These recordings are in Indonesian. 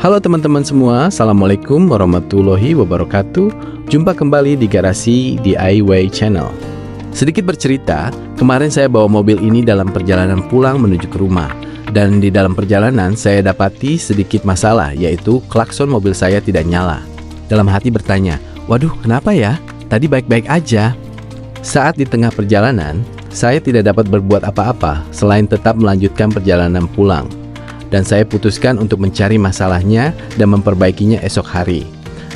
Halo teman-teman semua, Assalamualaikum warahmatullahi wabarakatuh. Jumpa kembali di Garasi DIY Channel. Sedikit bercerita, kemarin saya bawa mobil ini dalam perjalanan pulang menuju ke rumah. Dan di dalam perjalanan saya dapati sedikit masalah, yaitu klakson mobil saya tidak nyala. Dalam hati bertanya, waduh kenapa ya? Tadi baik-baik aja. Saat di tengah perjalanan, saya tidak dapat berbuat apa-apa selain tetap melanjutkan perjalanan pulang. Dan saya putuskan untuk mencari masalahnya dan memperbaikinya esok hari.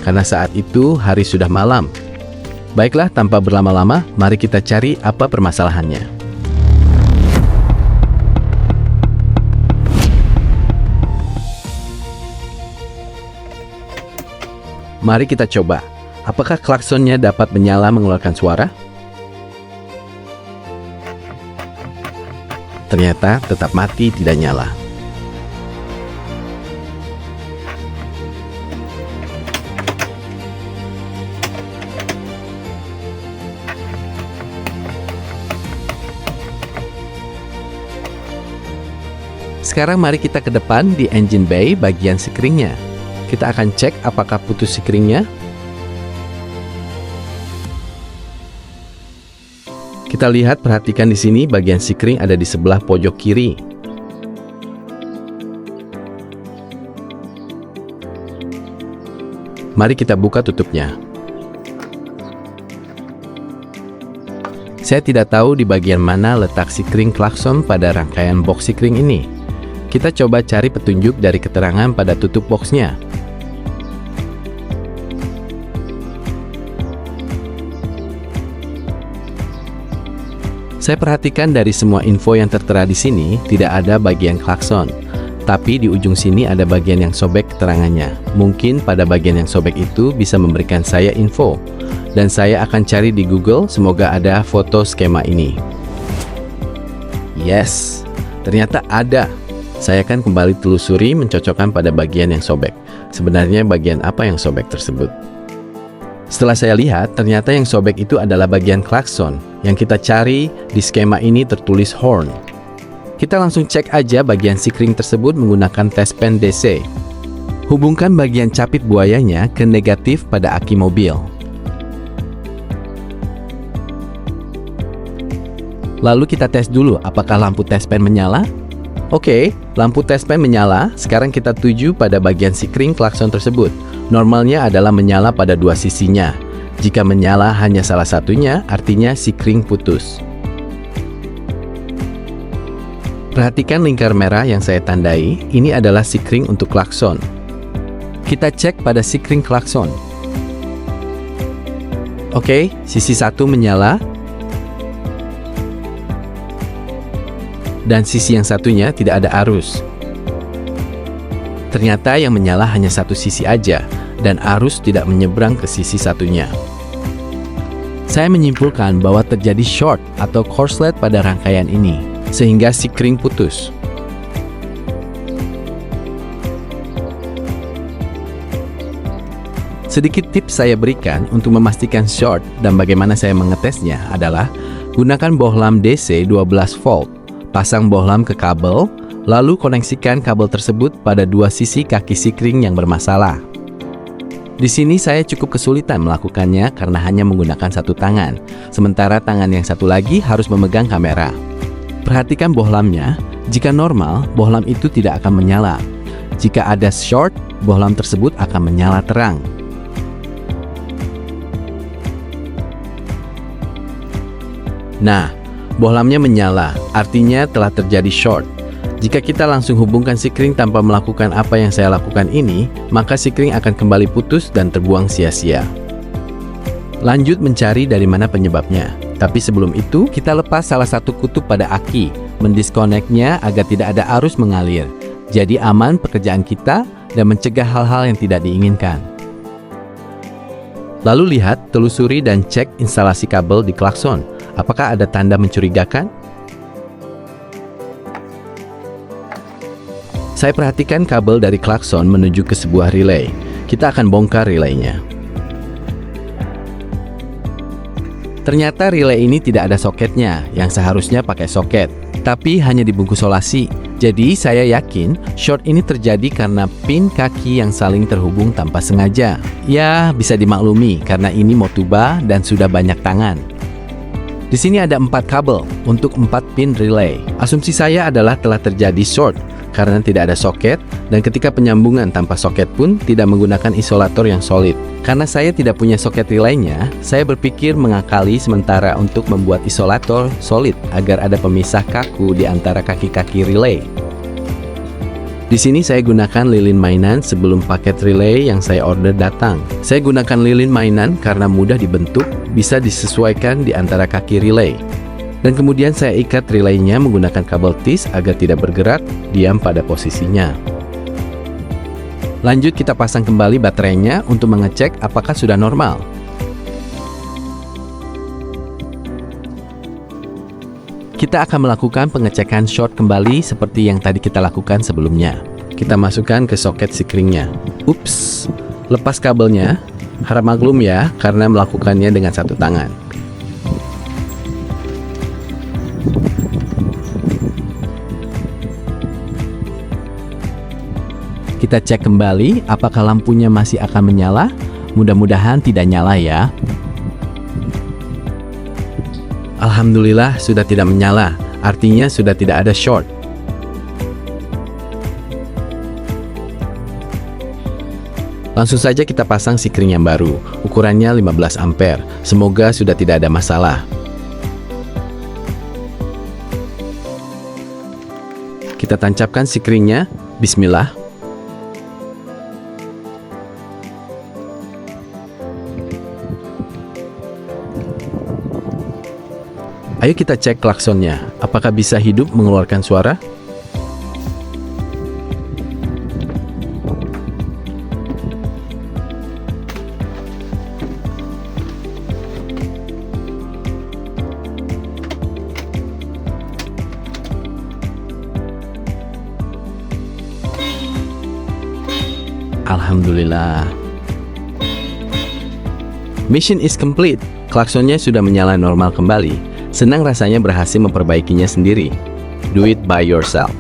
Karena saat itu hari sudah malam. Baiklah, tanpa berlama-lama, mari kita cari apa permasalahannya. Mari kita coba. Apakah klaksonnya dapat menyala mengeluarkan suara? Ternyata tetap mati, tidak nyala. Sekarang mari kita ke depan di engine bay bagian sikringnya. Kita akan cek apakah putus sikringnya. Kita lihat, perhatikan di sini bagian sikring ada di sebelah pojok kiri. Mari kita buka tutupnya. Saya tidak tahu di bagian mana letak sikring klakson pada rangkaian box sikring ini. Kita coba cari petunjuk dari keterangan pada tutup boxnya. Saya perhatikan dari semua info yang tertera di sini, tidak ada bagian klakson. Tapi di ujung sini ada bagian yang sobek keterangannya. Mungkin pada bagian yang sobek itu bisa memberikan saya info. Dan saya akan cari di Google, semoga ada foto skema ini. Yes, ternyata ada. Saya akan kembali telusuri mencocokkan pada bagian yang sobek. Sebenarnya bagian apa yang sobek tersebut? Setelah saya lihat, ternyata yang sobek itu adalah bagian klakson. Yang kita cari di skema ini tertulis horn. Kita langsung cek aja bagian sikring tersebut menggunakan test pen DC. Hubungkan bagian capit buayanya ke negatif pada aki mobil. Lalu kita tes dulu apakah lampu test pen menyala. Oke, lampu test pen menyala. Sekarang kita tuju pada bagian sikring klakson tersebut. Normalnya adalah menyala pada dua sisinya. Jika menyala hanya salah satunya, artinya sikring putus. Perhatikan lingkar merah yang saya tandai. Ini adalah sikring untuk klakson. Kita cek pada sikring klakson. Oke, sisi satu menyala. Dan sisi yang satunya tidak ada arus. Ternyata yang menyala hanya satu sisi aja, dan arus tidak menyeberang ke sisi satunya. Saya menyimpulkan bahwa terjadi short atau korslet pada rangkaian ini, sehingga sikring putus. Sedikit tips saya berikan untuk memastikan short dan bagaimana saya mengetesnya adalah gunakan bohlam DC 12 volt. Pasang bohlam ke kabel, lalu koneksikan kabel tersebut pada dua sisi kaki sikring yang bermasalah. Di sini saya cukup kesulitan melakukannya karena hanya menggunakan satu tangan, sementara tangan yang satu lagi harus memegang kamera. Perhatikan bohlamnya, jika normal, bohlam itu tidak akan menyala. Jika ada short, bohlam tersebut akan menyala terang. Nah, bohlamnya menyala, artinya telah terjadi short. Jika kita langsung hubungkan sikring tanpa melakukan apa yang saya lakukan ini, maka sikring akan kembali putus dan terbuang sia-sia. Lanjut mencari dari mana penyebabnya. Tapi sebelum itu, kita lepas salah satu kutub pada aki, mendiskoneknya agar tidak ada arus mengalir. Jadi aman pekerjaan kita dan mencegah hal-hal yang tidak diinginkan. Lalu lihat, telusuri dan cek instalasi kabel di klakson. Apakah ada tanda mencurigakan? Saya perhatikan kabel dari klakson menuju ke sebuah relay. Kita akan bongkar relaynya. Ternyata relay ini tidak ada soketnya, yang seharusnya pakai soket, tapi hanya dibungkus solasi. Jadi saya yakin short ini terjadi karena pin kaki yang saling terhubung tanpa sengaja. Ya, bisa dimaklumi karena ini Motuba dan sudah banyak tangan. Di sini ada 4 kabel untuk 4 pin relay. Asumsi saya adalah telah terjadi short karena tidak ada soket dan ketika penyambungan tanpa soket pun tidak menggunakan isolator yang solid. Karena saya tidak punya soket relaynya, saya berpikir mengakali sementara untuk membuat isolator solid agar ada pemisah kaku di antara kaki-kaki relay. Di sini saya gunakan lilin mainan sebelum paket relay yang saya order datang. Saya gunakan lilin mainan karena mudah dibentuk, bisa disesuaikan di antara kaki relay. Dan kemudian saya ikat relaynya menggunakan kabel tis agar tidak bergerak, diam pada posisinya. Lanjut kita pasang kembali baterainya untuk mengecek apakah sudah normal. Kita akan melakukan pengecekan short kembali seperti yang tadi kita lakukan sebelumnya. Kita masukkan ke soket sikringnya. Ups, lepas kabelnya. Harap maklum ya, karena melakukannya dengan satu tangan. Kita cek kembali apakah lampunya masih akan menyala. Mudah-mudahan tidak nyala ya. Alhamdulillah sudah tidak menyala, artinya sudah tidak ada short. Langsung saja kita pasang sikring yang baru, ukurannya 15 ampere. Semoga sudah tidak ada masalah. Kita tancapkan sikringnya, bismillah. Ayo kita cek klaksonnya, apakah bisa hidup mengeluarkan suara? Alhamdulillah. Mission is complete. Klaksonnya sudah menyala normal kembali. Senang rasanya berhasil memperbaikinya sendiri. Do it by yourself.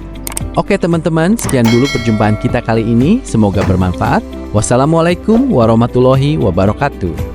Oke teman-teman, sekian dulu perjumpaan kita kali ini. Semoga bermanfaat. Wassalamualaikum warahmatullahi wabarakatuh.